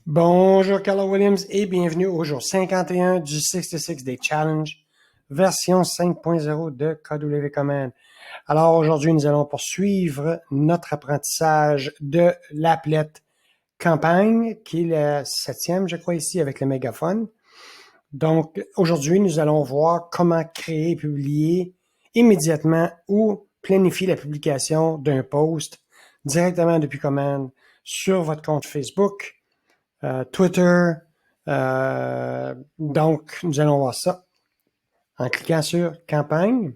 Bonjour Carla Williams et bienvenue au jour 51 du 66 Day Challenge, version 5.0 de KW Command. Alors aujourd'hui, nous allons poursuivre notre apprentissage de l'applet campagne, qui est la 7e, je crois, ici avec le mégaphone. Donc aujourd'hui, nous allons voir comment créer et publier immédiatement ou planifier la publication d'un post directement depuis Command sur votre compte Facebook, Twitter. Donc, nous allons voir ça en cliquant sur campagne.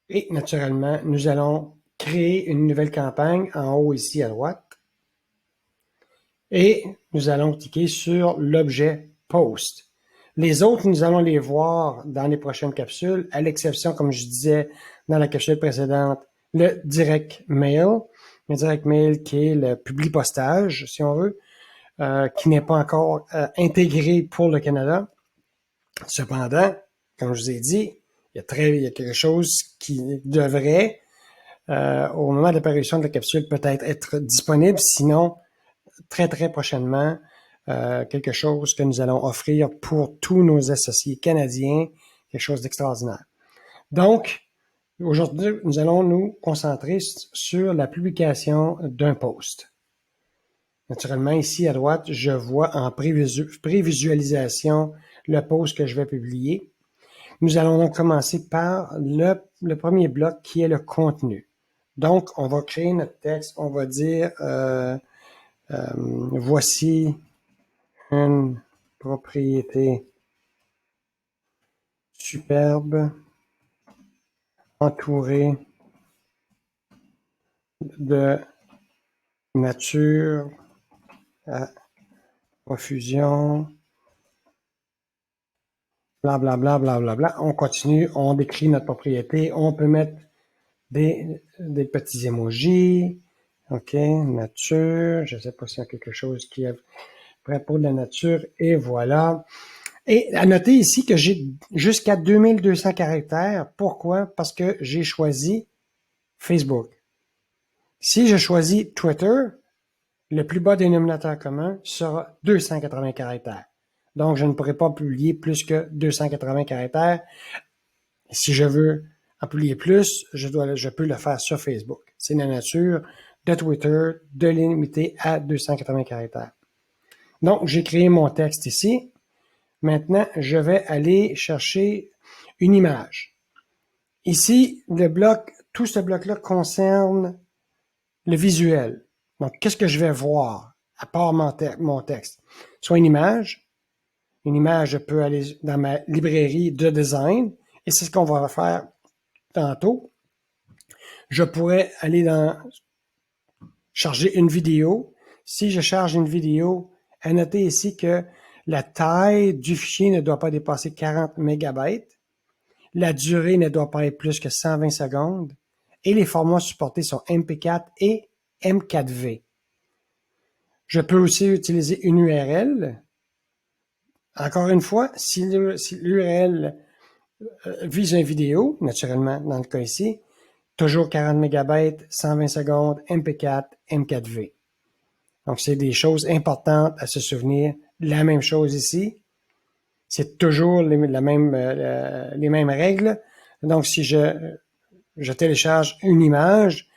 Et naturellement, nous allons créer une nouvelle campagne en haut ici à droite. Et nous allons cliquer sur l'objet post. Les autres, nous allons les voir dans les prochaines capsules, à l'exception, comme je disais dans la capsule précédente, le direct mail. Le direct mail qui est le publi-postage, si on veut. Qui n'est pas encore intégré pour le Canada. Cependant, comme je vous ai dit, il y a quelque chose qui devrait, au moment de l'apparition de la capsule, peut-être être disponible, sinon très très prochainement, quelque chose que nous allons offrir pour tous nos associés canadiens, quelque chose d'extraordinaire. Donc, aujourd'hui, nous allons nous concentrer sur la publication d'un post. Naturellement, ici à droite, je vois en prévisualisation le post que je vais publier. Nous allons donc commencer par le premier bloc qui est le contenu. Donc, on va créer notre texte. On va dire voici une propriété superbe entourée de nature à profusion. Blablabla, blablabla. On continue, on décrit notre propriété. On peut mettre des petits emojis. OK, nature. Je ne sais pas s'il y a quelque chose qui est prêt pour la nature. Et voilà. Et à noter ici que j'ai jusqu'à 2200 caractères. Pourquoi? Parce que j'ai choisi Facebook. Si je choisis Twitter, le plus bas dénominateur commun sera 280 caractères. Donc, je ne pourrai pas publier plus que 280 caractères. Si je veux en publier plus, je peux le faire sur Facebook. C'est la nature de Twitter de limiter à 280 caractères. Donc, j'ai créé mon texte ici. Maintenant, je vais aller chercher une image. Ici, tout ce bloc-là concerne le visuel. Donc, qu'est-ce que je vais voir à part mon texte? Soit une image. Une image, je peux aller dans ma librairie de design et c'est ce qu'on va faire tantôt. Je pourrais aller dans charger une vidéo. Si je charge une vidéo, à noter ici que la taille du fichier ne doit pas dépasser 40 MB. La durée ne doit pas être plus que 120 secondes. Et les formats supportés sont MP4 et M4V. Je peux aussi utiliser une URL. Encore une fois, si l'URL vise une vidéo, naturellement, dans le cas ici, toujours 40 MB, 120 secondes, MP4, M4V. Donc, c'est des choses importantes à se souvenir. La même chose ici. C'est toujours les mêmes règles. Donc, si je télécharge une image,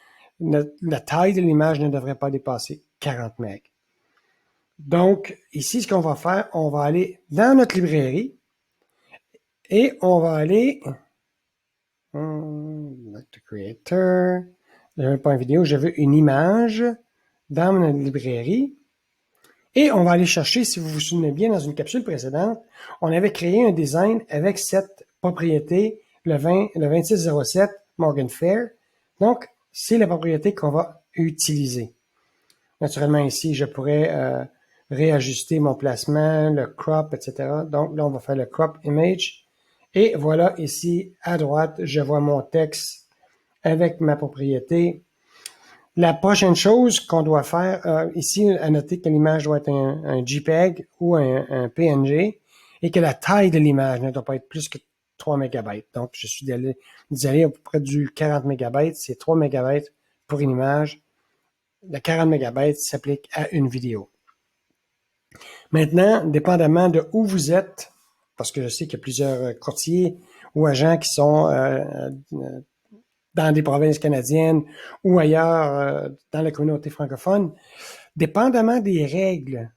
la taille de l'image ne devrait pas dépasser 40 MB. Donc, ici, ce qu'on va faire, on va aller dans notre librairie et on va aller the creator. Je veux pas une vidéo, je veux une image dans ma librairie. Et on va aller chercher, si vous vous souvenez bien, dans une capsule précédente, on avait créé un design avec cette propriété, le 2607 Morgan Fair. Donc, c'est la propriété qu'on va utiliser. Naturellement, ici, je pourrais réajuster mon placement, le crop, etc. Donc, là, on va faire le crop image. Et voilà, ici, à droite, je vois mon texte avec ma propriété. La prochaine chose qu'on doit faire, ici, à noter que l'image doit être un JPEG ou un PNG et que la taille de l'image ne doit pas être plus que 3 MB. Donc, je suis allé à peu près du 40 MB, c'est 3 MB pour une image. Le 40 MB s'applique à une vidéo. Maintenant, dépendamment de où vous êtes, parce que je sais qu'il y a plusieurs courtiers ou agents qui sont dans des provinces canadiennes ou ailleurs dans la communauté francophone, dépendamment des règles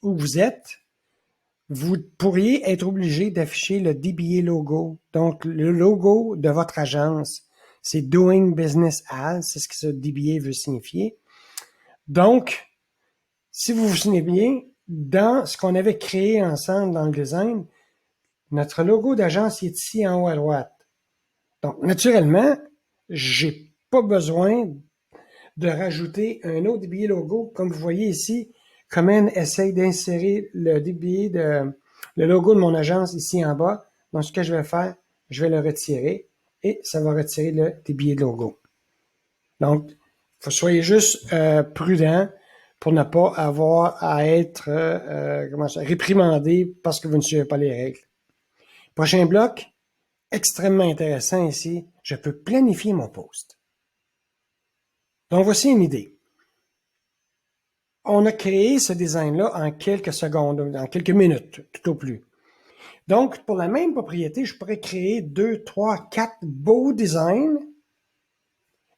où vous êtes, vous pourriez être obligé d'afficher le DBA logo, donc le logo de votre agence. C'est Doing Business As, c'est ce que ce DBA veut signifier. Donc, si vous vous souvenez bien, dans ce qu'on avait créé ensemble dans le design, notre logo d'agence est ici en haut à droite. Donc, naturellement, j'ai pas besoin de rajouter un autre DBA logo. Comme vous voyez ici, Command essaye d'insérer le le logo de mon agence ici en bas. Donc, ce que je vais faire, je vais le retirer et ça va retirer le DBA logo. Donc, soyez juste prudent pour ne pas avoir à être réprimandé parce que vous ne suivez pas les règles. Prochain bloc, extrêmement intéressant ici, je peux planifier mon post. Donc, voici une idée. On a créé ce design-là en quelques secondes, en quelques minutes, tout au plus. Donc, pour la même propriété, je pourrais créer 2, 3, 4 beaux designs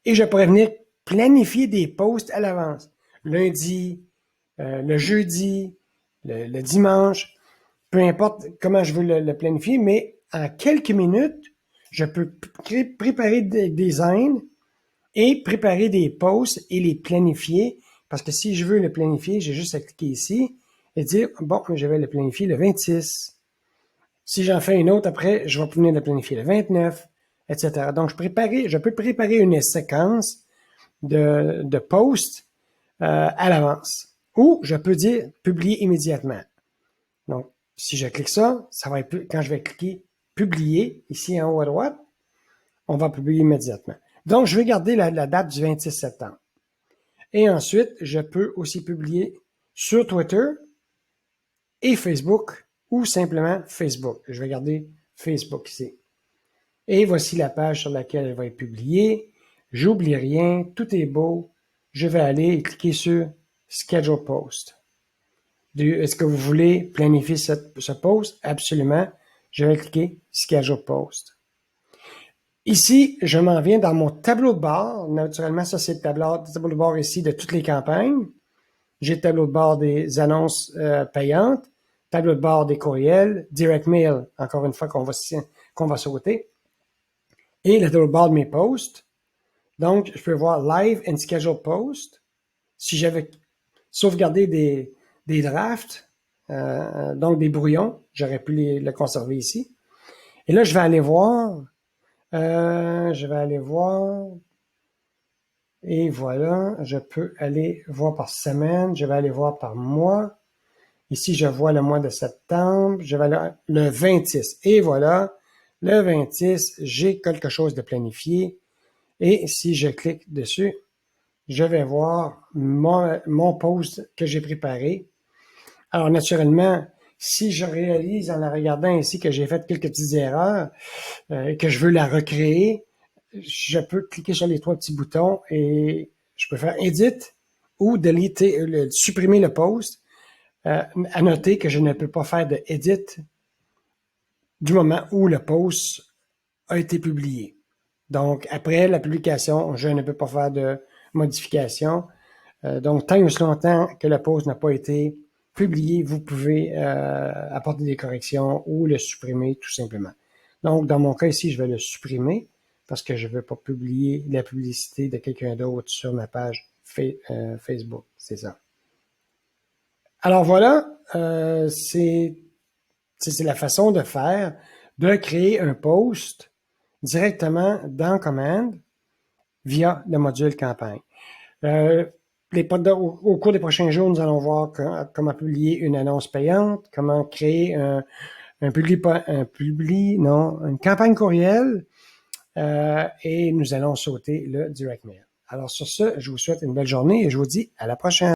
et je pourrais venir planifier des posts à l'avance. Lundi, le jeudi, le dimanche, peu importe comment je veux le planifier, mais en quelques minutes, je peux préparer des designs et préparer des posts et les planifier. Parce que si je veux le planifier, j'ai juste à cliquer ici et dire, bon, je vais le planifier le 26. Si j'en fais une autre après, je vais pouvoir le planifier le 29, etc. Donc, je peux préparer une séquence de posts à l'avance. Ou je peux dire publier immédiatement. Donc, si je clique ça, ça va être quand je vais cliquer publier ici en haut à droite, on va publier immédiatement. Donc, je vais garder la date du 26 septembre. Et ensuite, je peux aussi publier sur Twitter et Facebook ou simplement Facebook. Je vais garder Facebook ici. Et voici la page sur laquelle elle va être publiée. J'oublie rien, tout est beau. Je vais aller cliquer sur Schedule Post. Est-ce que vous voulez planifier ce post? Absolument. Je vais cliquer Schedule Post. Ici, je m'en viens dans mon tableau de bord. Naturellement, ça, c'est le tableau de bord ici de toutes les campagnes. J'ai le tableau de bord des annonces payantes, tableau de bord des courriels, direct mail, encore une fois qu'on va sauter, et le tableau de bord de mes posts. Donc, je peux voir Live and Schedule Post. Si j'avais sauvegardé des drafts, donc des brouillons, j'aurais pu le conserver ici. Et là, je vais aller voir. Et voilà, je peux aller voir par semaine, je vais aller voir par mois. Ici, je vois le mois de septembre, je vais aller le 26. Et voilà, le 26, j'ai quelque chose de planifié. Et si je clique dessus, je vais voir mon post que j'ai préparé. Alors, naturellement, si je réalise en la regardant ici que j'ai fait quelques petites erreurs et que je veux la recréer, je peux cliquer sur les 3 petits boutons et je peux faire Edit ou supprimer le post. À noter que je ne peux pas faire de Edit du moment où le post a été publié. Donc, après la publication, je ne peux pas faire de modification. Donc, tant et aussi longtemps que le post n'a pas été publié, vous pouvez apporter des corrections ou le supprimer tout simplement. Donc, dans mon cas ici, je vais le supprimer parce que je ne veux pas publier la publicité de quelqu'un d'autre sur ma page Facebook. C'est ça. Alors voilà, c'est la façon de faire, de créer un post directement dans Command via le module campagne. Au cours des prochains jours, nous allons voir comment publier une annonce payante, comment créer une campagne courriel, et nous allons sauter le direct mail. Alors sur ce, je vous souhaite une belle journée et je vous dis à la prochaine.